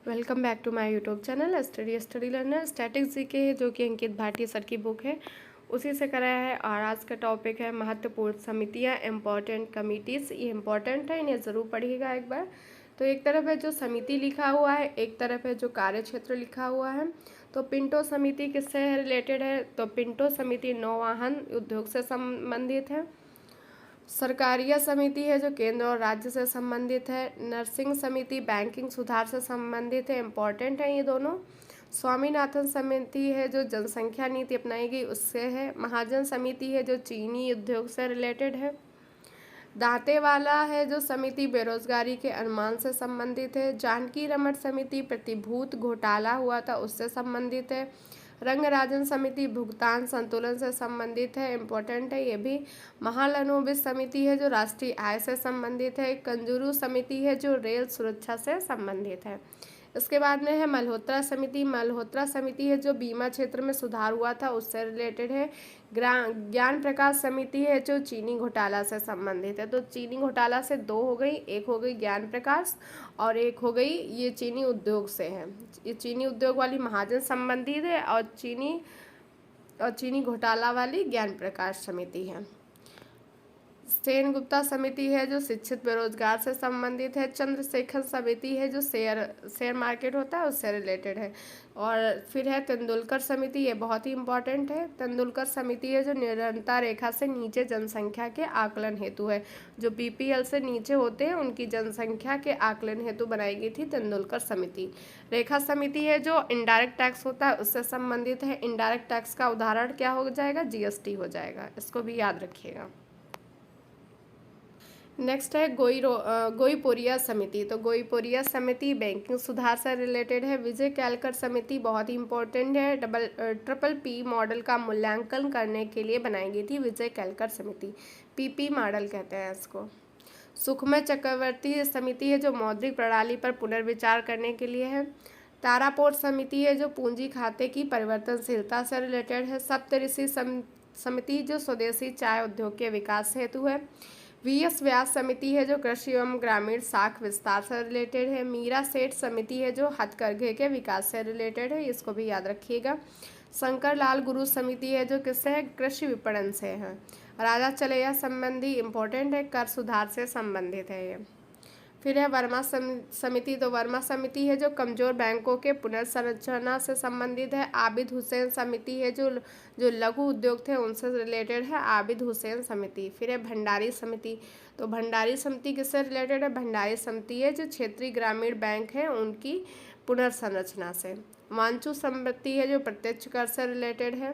Welcome back to my YouTube channel study learner statics GK, जो कि Ankit Bhatia sir की book है, उसी से कराया है। और आज का टॉपिक है महत्वपूर्ण समितियां, इम्पॉर्टेंट कमिटीज़। ये इम्पॉर्टेंट है, इन्हें ज़रूर पढ़िएगा एक बार। तो एक तरफ है जो समिति लिखा हुआ है, एक तरफ है जो कार्य क्षेत्र लिखा हुआ है। तो पिंटो समिति किससे रिलेटेड है? तो पिंटो समिति नौवहन उद्योग से संबंधित है। सरकारिया समिति है जो केंद्र और राज्य से संबंधित है। नर्सिंग समिति बैंकिंग सुधार से संबंधित है, इम्पॉर्टेंट है ये दोनों। स्वामीनाथन समिति है जो जनसंख्या नीति अपनाई गई उससे है। महाजन समिति है जो चीनी उद्योग से रिलेटेड है। दांतेवाला है जो समिति बेरोजगारी के अनुमान से संबंधित है। जानकी रमन समिति प्रतिभूत घोटाला हुआ था उससे संबंधित है। रंगराजन समिति भुगतान संतुलन से संबंधित है, इम्पोर्टेंट है ये भी। महालनोबिस समिति है जो राष्ट्रीय आय से संबंधित है। कंजूरू समिति है जो रेल सुरक्षा से संबंधित है। इसके बाद में है मल्होत्रा समिति। मल्होत्रा समिति है जो बीमा क्षेत्र में सुधार हुआ था उससे रिलेटेड है। ज्ञान प्रकाश समिति है जो चीनी घोटाला से संबंधित है। तो चीनी घोटाला से दो हो गई, एक हो गई ज्ञान प्रकाश और एक हो गई ये चीनी उद्योग से है। ये चीनी उद्योग वाली महाजन संबंधित है और चीनी घोटाला वाली ज्ञान प्रकाश समिति है। सेन गुप्ता समिति है जो शिक्षित बेरोजगार से संबंधित है। चंद्रशेखर समिति है जो शेयर मार्केट होता है उससे रिलेटेड है। और फिर है तेंदुलकर समिति, ये बहुत ही इंपॉर्टेंट है। तेंदुलकर समिति है जो निरंतर रेखा से नीचे जनसंख्या के आकलन हेतु है। जो बीपीएल से नीचे होते हैं उनकी जनसंख्या के आकलन हेतु बनाई गई थी तेंदुलकर समिति। रेखा समिति है जो इनडायरेक्ट टैक्स होता है उससे संबंधित है। इनडायरेक्ट टैक्स का उदाहरण क्या हो जाएगा? जीएसटी हो जाएगा, इसको भी याद रखिएगा। नेक्स्ट है गोईपोरिया समिति। तो गोईपोरिया समिति बैंकिंग सुधार से रिलेटेड है। विजय केलकर समिति बहुत ही इंपॉर्टेंट है, ट्रिपल पी मॉडल का मूल्यांकन करने के लिए बनाई गई थी विजय केलकर समिति। पीपी मॉडल कहते हैं इसको। सुखमय चक्रवर्ती समिति है जो मौद्रिक प्रणाली पर पुनर्विचार करने के लिए है। तारापोर्ट समिति है जो पूंजी खाते की परिवर्तनशीलता से रिलेटेड है। सप्तऋषि समिति जो स्वदेशी चाय उद्योग के विकास हेतु है। वीएस व्यास समिति है जो कृषि एवं ग्रामीण साख विस्तार से रिलेटेड है। मीरा सेठ समिति है जो हथकरघे के विकास से रिलेटेड है, इसको भी याद रखिएगा। शंकर लाल गुरु समिति है जो किससे है? कृषि विपणन से है। राजा चलैया संबंधी इम्पोर्टेंट है, कर सुधार से संबंधित है ये। फिर है वर्मा समिति। तो वर्मा समिति है जो कमजोर बैंकों के पुनर्संरचना से संबंधित है। आबिद हुसैन समिति है जो लघु उद्योग थे उनसे रिलेटेड है, आबिद हुसैन समिति। फिर है भंडारी समिति। तो भंडारी समिति किससे रिलेटेड है? भंडारी समिति है जो क्षेत्रीय ग्रामीण बैंक है उनकी पुनर्संरचना से। वांचू समिति है जो प्रत्यक्ष कर से रिलेटेड है।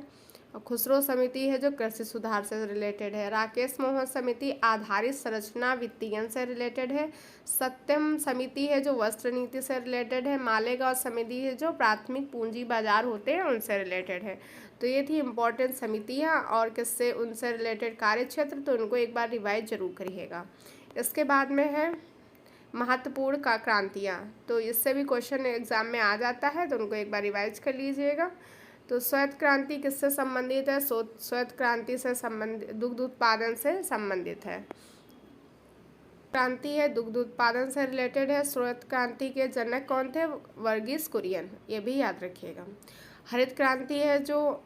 खुसरो समिति है जो कृषि सुधार से रिलेटेड है। राकेश मोहन समिति आधारित संरचना वित्तीयन से रिलेटेड है। सत्यम समिति है जो वस्त्र नीति से रिलेटेड है। मालेगांव समिति है जो प्राथमिक पूंजी बाजार होते हैं उनसे रिलेटेड है। तो ये थी इम्पोर्टेंट समितियाँ और किससे उनसे रिलेटेड कार्य क्षेत्र, तो उनको एक बार रिवाइज जरूर करिएगा। इसके बाद में है महत्वपूर्ण क्रांतियाँ। तो इससे भी क्वेश्चन एग्जाम में आ जाता है, तो उनको एक बार रिवाइज कर लीजिएगा। तो श्वेत क्रांति किससे संबंधित है? श्वेत क्रांति से संबंधित दुग्ध उत्पादन से संबंधित है। क्रांति है दुग्ध उत्पादन से रिलेटेड है। श्वेत क्रांति के जनक कौन थे? वर्गीस कुरियन, ये भी याद रखिएगा। हरित क्रांति है जो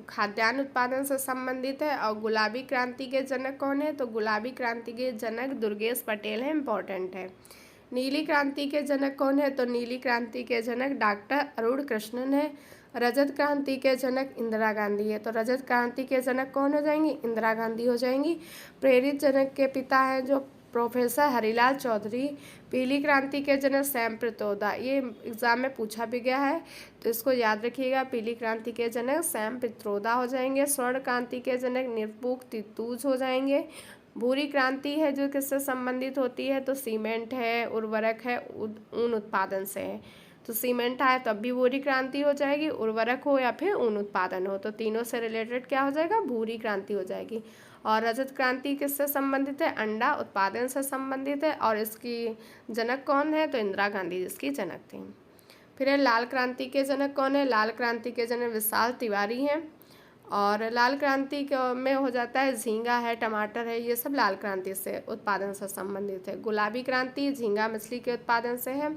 खाद्यान्न उत्पादन से संबंधित है। और गुलाबी क्रांति के जनक कौन है? तो गुलाबी क्रांति के जनक दुर्गेश पटेल है, इम्पोर्टेंट है। नीली क्रांति के जनक कौन है? तो नीली क्रांति के जनक डॉक्टर अरुण कृष्णन है। रजत क्रांति के जनक इंदिरा गांधी है। तो रजत क्रांति के जनक कौन हो जाएंगी? इंदिरा गांधी हो जाएंगी। प्रेरित जनक के पिता हैं जो प्रोफेसर हरिलाल चौधरी। पीली क्रांति के जनक सैम पित्रोदा, ये एग्जाम में पूछा भी गया है, तो इसको याद रखिएगा। पीली क्रांति के जनक सैम पित्रोदा हो जाएंगे। स्वर्ण क्रांति के जनक निरपूक तितूज हो जाएंगे। भूरी क्रांति है जो किससे संबंधित होती है? तो सीमेंट है, उर्वरक है, ऊन उत्पादन से है। तो सीमेंट आए तब भी भूरी क्रांति हो जाएगी, उर्वरक हो या फिर ऊन उत्पादन हो, तो तीनों से रिलेटेड क्या हो जाएगा? भूरी क्रांति हो जाएगी। और रजत क्रांति किससे संबंधित है? अंडा उत्पादन से संबंधित है। और इसकी जनक कौन है? तो इंदिरा गांधी जिसकी जनक थी। फिर है लाल क्रांति के जनक कौन है? लाल क्रांति के जनक विशाल तिवारी हैं। और लाल क्रांति में हो जाता है झींगा है, टमाटर है, ये सब लाल क्रांति से उत्पादन से संबंधित है। गुलाबी क्रांति झींगा मछली के उत्पादन से है।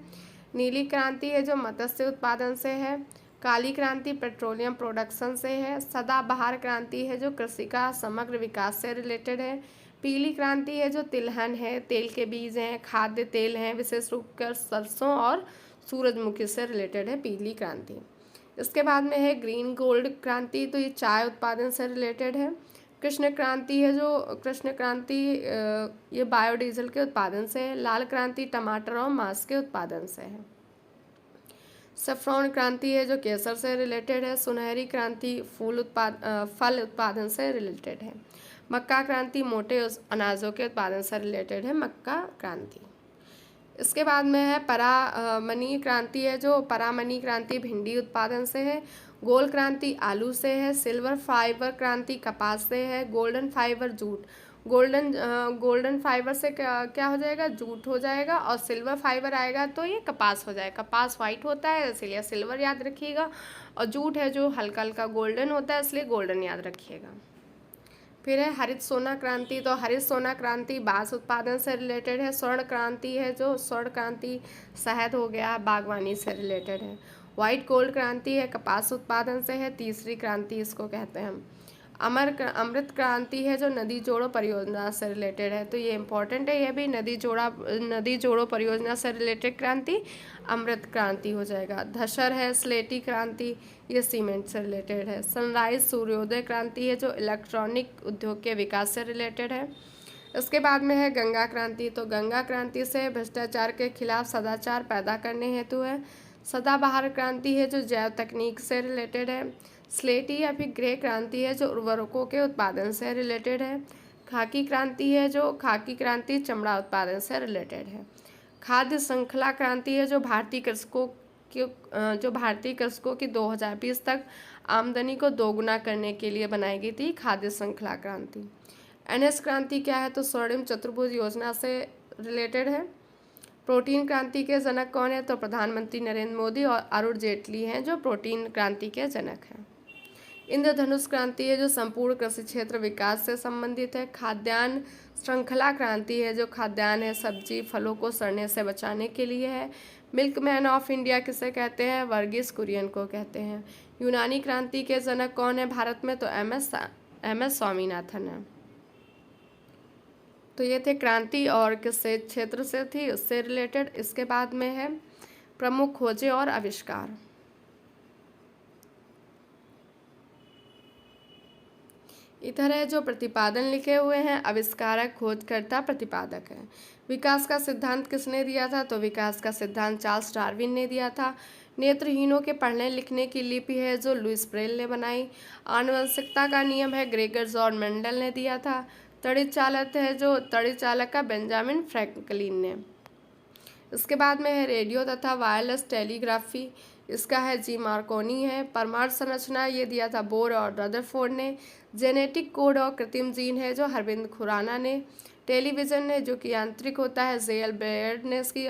नीली क्रांति है जो मत्स्य उत्पादन से है। काली क्रांति पेट्रोलियम प्रोडक्शन से है। सदाबहार क्रांति है जो कृषि का समग्र विकास से रिलेटेड है। पीली क्रांति है जो तिलहन है, तेल के बीज हैं, खाद्य तेल हैं, विशेष रूप कर सरसों और सूरजमुखी से रिलेटेड है पीली क्रांति। इसके बाद में है ग्रीन गोल्ड क्रांति, तो ये चाय उत्पादन से रिलेटेड है। कृष्ण क्रांति है जो ये बायोडीजल के उत्पादन से है। लाल क्रांति टमाटर और मांस के उत्पादन से है। सफ्रॉन क्रांति है जो केसर से रिलेटेड है। सुनहरी क्रांति फल उत्पादन से रिलेटेड है। मक्का क्रांति मोटे अनाजों के उत्पादन से रिलेटेड है मक्का क्रांति। इसके बाद में है परामनी क्रांति है जो परामनी क्रांति भिंडी उत्पादन से है। गोल्ड क्रांति आलू से है। सिल्वर फाइबर क्रांति कपास से है। Golden fibre jute, golden fibre से क्या हो जाएगा, जूट हो जाएगा, और सिल्वर फाइबर आएगा तो ये कपास हो जाएगा। कपास वाइट होता है इसलिए सिल्वर याद रखिएगा, और जूट है जो हल्का हल्का गोल्डन होता है इसलिए गोल्डन याद रखिएगा। फिर है हरित सोना क्रांति, तो हरित सोना क्रांति बांस उत्पादन से रिलेटेड है। स्वर्ण क्रांति है जो स्वर्ण क्रांति शहद हो गया, बागवानी से रिलेटेड है। व्हाइट गोल्ड क्रांति है कपास उत्पादन से है, तीसरी क्रांति इसको कहते हैं हम। अमृत क्रांति है जो नदी जोड़ो परियोजना से रिलेटेड है, तो ये इंपॉर्टेंट है, यह भी नदी जोड़ो परियोजना से रिलेटेड क्रांति अमृत क्रांति हो जाएगा। धसर है स्लेटी क्रांति, ये सीमेंट से रिलेटेड है। सनराइज सूर्योदय क्रांति है जो इलेक्ट्रॉनिक उद्योग के विकास से रिलेटेड है। इसके बाद में है गंगा क्रांति, तो गंगा क्रांति से भ्रष्टाचार के खिलाफ सदाचार पैदा करने हेतु है। सदाबहार क्रांति है जो जैव तकनीक से रिलेटेड है। स्लेटी या फिर ग्रे क्रांति है जो उर्वरकों के उत्पादन से रिलेटेड है। खाकी क्रांति है जो खाकी क्रांति चमड़ा उत्पादन से रिलेटेड है। खाद्य श्रृंखला क्रांति है जो भारतीय कृषकों की 2020 तक आमदनी को दोगुना करने के लिए बनाई गई थी खाद्य श्रृंखला क्रांति। एनएस क्रांति क्या है, तो स्वर्णिम चतुर्भुज योजना से रिलेटेड है। प्रोटीन क्रांति के जनक कौन है, तो प्रधानमंत्री नरेंद्र मोदी और अरुण जेटली हैं जो प्रोटीन क्रांति के जनक हैं। इंद्रधनुष क्रांति है जो संपूर्ण कृषि क्षेत्र विकास से संबंधित है। खाद्यान्न श्रृंखला क्रांति है जो खाद्यान्न है सब्जी फलों को सड़ने से बचाने के लिए है। मिल्कमैन ऑफ इंडिया किसे कहते हैं, वर्गीस कुरियन को कहते हैं। यूनानी क्रांति के जनक कौन है भारत में, तो एम एस स्वामीनाथन है। तो ये थे क्रांति और किस क्षेत्र से थी उससे रिलेटेड। इसके बाद में है प्रमुख खोजें और आविष्कार। इधर है जो प्रतिपादन लिखे हुए हैं, आविष्कारक खोजकर्ता प्रतिपादक है। विकास का सिद्धांत किसने दिया था, तो विकास का सिद्धांत चार्ल्स डार्विन ने दिया था। नेत्रहीनों के पढ़ने लिखने की लिपि है जो लुइस ब्रेल ने बनाई। आनुवंशिकता का नियम है ग्रेगर जॉर्ज मेंडल ने दिया था। तड़ित चालक है जो तड़ित चालक का बेंजामिन फ्रैंकलिन ने। इसके बाद में है रेडियो तथा वायरलेस टेलीग्राफी, इसका है जी मार्कोनी है। परमाणु संरचना ये दिया था बोर और रदरफोर्ड ने। जेनेटिक कोड और कृत्रिम जीन है जो अरविंद खुराना ने। टेलीविज़न है जो कि यांत्रिक होता है, जेल बेयर्ड ने इसकी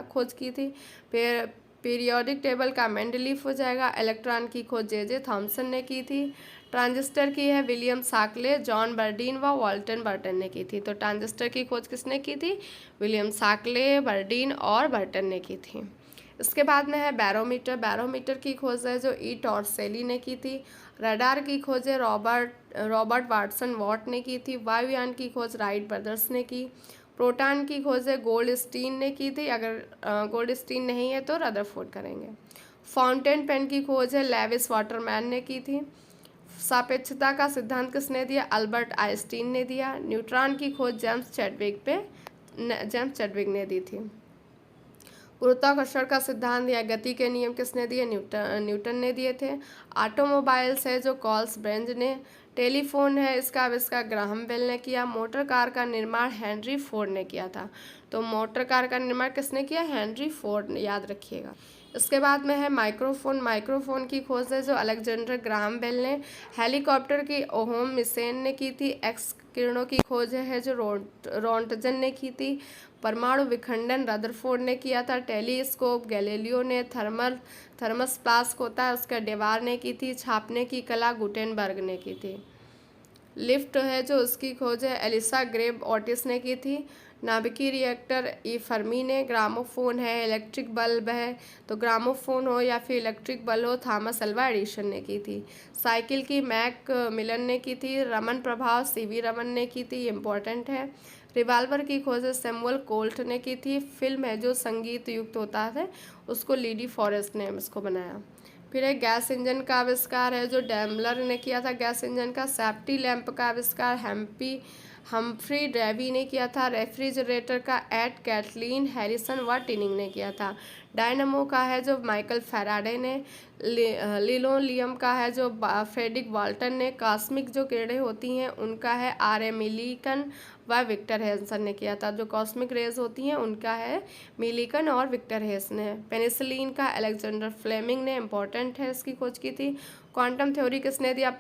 खोज की थी। फिर पीरियोडिक टेबल का मेंडलीफ हो जाएगा। इलेक्ट्रॉन की खोज जे थॉमसन ने की थी। ट्रांजिस्टर की है विलियम साकले, जॉन बर्डीन व वाल्टन बर्टन ने की थी। तो ट्रांजिस्टर की खोज किसने की थी, विलियम साकले, बर्डीन और बर्टन ने की थी। इसके बाद में है बैरोमीटर की खोज है जो ई टॉर्सेली ने की थी। रडार की खोज है रॉबर्ट वाटसन वॉट ने की थी। वायुयान की खोज राइट ब्रदर्स ने की। प्रोटॉन की खोज है गोल्डस्टीन ने की थी, अगर गोल्डस्टीन नहीं है तो रदरफोर्ड करेंगे। फाउंटेन पेन की खोज है लेविस वाटरमैन ने की थी। सापेक्षता का सिद्धांत किसने दिया, अल्बर्ट आइंस्टीन ने दिया। न्यूट्रॉन की खोज जेम्स चैडविक ने दी थी। गुरुत्वाकर्षण का सिद्धांत या गति के नियम किसने दिए, न्यूटन ने दिए थे। ऑटोमोबाइल्स है जो कार्ल बेंज ने। टेलीफोन है इसका आविष्कार ग्राहम बेल ने किया। मोटर कार का निर्माण हेनरी फोर्ड ने किया था। तो मोटर कार का निर्माण किसने किया, हेनरी फोर्ड, याद रखिएगा। इसके बाद में है माइक्रोफोन की खोज है जो अलेक्जेंडर ग्राहम बेल ने। हेलीकॉप्टर की ओहोम मिसेन ने की थी। एक्स किरणों की खोज है जो रोंटजन ने की थी। परमाणु विखंडन रदरफोर्ड ने किया था। टेलीस्कोप गैलीलियो ने। थर्मस फ्लास्क होता है उसका डेवार ने की थी। छापने की कला गुटेनबर्ग ने की थी। लिफ्ट है जो उसकी खोज है एलिसा ग्रेब ऑटिस ने की थी। नाभिकीय रिएक्टर ई फर्मी ने। ग्रामोफोन है, इलेक्ट्रिक बल्ब है, तो ग्रामोफोन हो या फिर इलेक्ट्रिक बल्ब हो, थॉमस अल्वा एडिसन ने की थी। साइकिल की मैक मिलन ने की थी। रमन प्रभाव सीवी रमन ने की थी, ये इंपॉर्टेंट है। रिवाल्वर की खोज सैमुअल कोल्ट ने की थी। फिल्म है जो संगीत युक्त होता है उसको लीडी फॉरेस्ट ने इसको बनाया। फिर एक गैस इंजन का आविष्कार है जो डैमलर ने किया था गैस इंजन का। सेफ्टी लैंप का आविष्कार हम्फ्री डेवी ने किया था। रेफ्रिजरेटर का एड कैटलीन हैरिसन व टिनिंग ने किया था। डायनमो का है जो माइकल फैराडे ने। लिनोलियम का है जो फ्रेडरिक वाल्टन ने। कॉस्मिक जो किरणें होती हैं उनका है आर ए मिलिकन व विक्टर हेसन ने किया था। जो कॉस्मिक रेज होती हैं उनका है मिलिकन और विक्टर हेस ने। पेनिसिलिन का अलेक्जेंडर फ्लेमिंग ने, इंपॉर्टेंट है, इसकी खोज की थी। क्वांटम थ्योरी किसने दिया?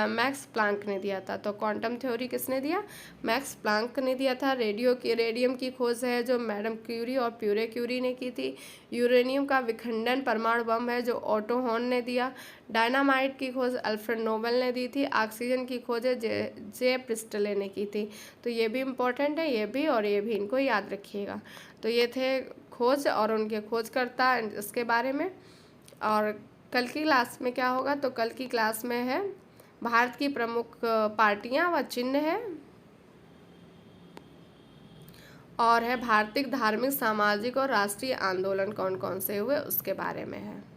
मैक्स प्लांक ने दिया था। तो क्वांटम थ्योरी किसने दिया? मैक्स प्लांक ने दिया था। रेडियम की खोज है जो मैडम क्यूरी और प्यूरे क्यूरी ने की थी। यूरेनियम का विखंडन परमाणु बम है जो ऑटो हॉर्न ने दिया। डायनामाइट की खोज अल्फ्रेड नोबेल ने दी थी। ऑक्सीजन की खोज है जे प्रिस्टले ने की थी। तो ये भी इम्पोर्टेंट है, ये भी और ये भी, इनको याद रखिएगा। तो ये थे खोज और उनके खोजकर्ता इसके बारे में। और कल की क्लास में क्या होगा? तो कल की क्लास में है भारत की प्रमुख पार्टियां व चिन्ह है, और है भारतीय धार्मिक, सामाजिक और राष्ट्रीय आंदोलन कौन कौन से हुए उसके बारे में है।